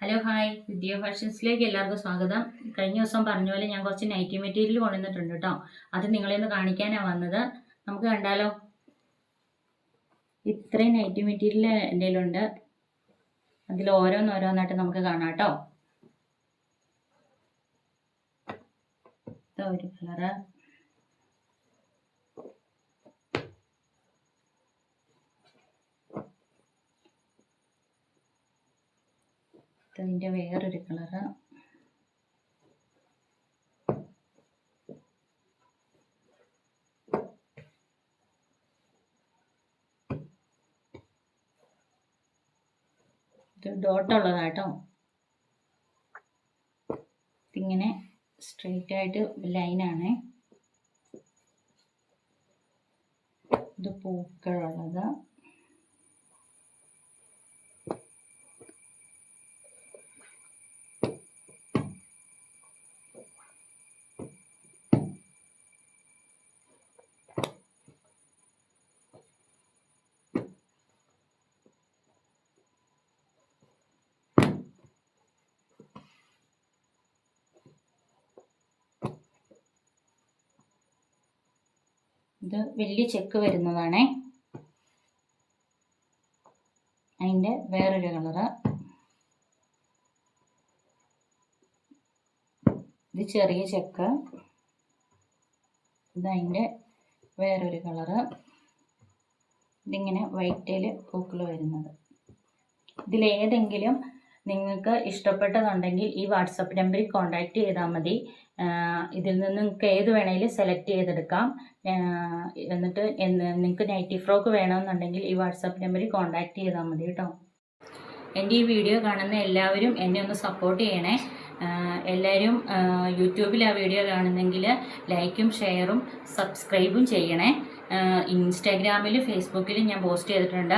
Hello hi, വിദ്യ ഫാഷൻസിലേക്ക് എല്ലാവർക്കും സ്വാഗതം. കഴിഞ്ഞ ദിവസം പറഞ്ഞ പോലെ ഞാൻ കുറച്ച് നൈറ്റി മെറ്റീരിയൽ കൊണ്ടുവന്നിട്ടുണ്ട് കേട്ടോ. അത് നിങ്ങളെ ഒന്ന് കാണിക്കാനാണ് വന്നത്. നമുക്ക് കണ്ടാലോ? ഇത്രയും നൈറ്റി മെറ്റീരിയൽ എൻ്റെ കയ്യിലുണ്ട്. അതിൽ ഓരോന്നോരോന്നായിട്ട് നമുക്ക് കാണാം കേട്ടോ. ഒരു കളറ്, ഇതിൻ്റെ വേറൊരു കളറ്, ഇത് ഡോട്ടുള്ളതാട്ടോ. ഇതിങ്ങനെ സ്ട്രെയിറ്റ് ആയിട്ട് ലൈനാണ്. ഇത് പൂക്കളുള്ളത്, ഇത് വലിയ ചെക്ക് വരുന്നതാണേ. അതിൻ്റെ വേറൊരു കളറ്, ഇത് ചെറിയ ചെക്ക്, ഇതതിൻ്റെ വേറൊരു കളറ്. ഇതിങ്ങനെ വൈറ്റിൽ പൂക്കൾ വരുന്നത്. ഇതിലേതെങ്കിലും നിങ്ങൾക്ക് ഇഷ്ടപ്പെട്ടതുണ്ടെങ്കിൽ ഈ വാട്സപ്പ് നമ്പറിൽ കോൺടാക്റ്റ് ചെയ്താൽ മതി. ഇതിൽ നിന്ന് നിങ്ങൾക്ക് ഏത് വേണമെങ്കിലും സെലക്ട് ചെയ്തെടുക്കാം. എന്നിട്ട് നിങ്ങൾക്ക് നൈറ്റി ഫ്രോക്ക് വേണമെന്നുണ്ടെങ്കിൽ ഈ വാട്സപ്പ് നമ്പറിൽ കോൺടാക്റ്റ് ചെയ്താൽ മതി കേട്ടോ. എൻ്റെ ഈ വീഡിയോ കാണുന്ന എല്ലാവരും എന്നെ ഒന്ന് സപ്പോർട്ട് ചെയ്യണേ. എല്ലാവരും യൂട്യൂബിൽ ആ വീഡിയോ കാണുന്നെങ്കിൽ ലൈക്കും ഷെയറും സബ്സ്ക്രൈബും ചെയ്യണേ. ഇൻസ്റ്റാഗ്രാമിലും ഫേസ്ബുക്കിലും ഞാൻ പോസ്റ്റ് ചെയ്തിട്ടുണ്ട്.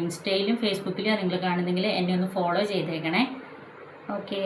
ഇൻസ്റ്റയിലും ഫേസ്ബുക്കിലും നിങ്ങൾ കാണുന്നെങ്കിൽ എന്നെ ഒന്ന് ഫോളോ ചെയ്തേക്കണേ. ഓക്കെ.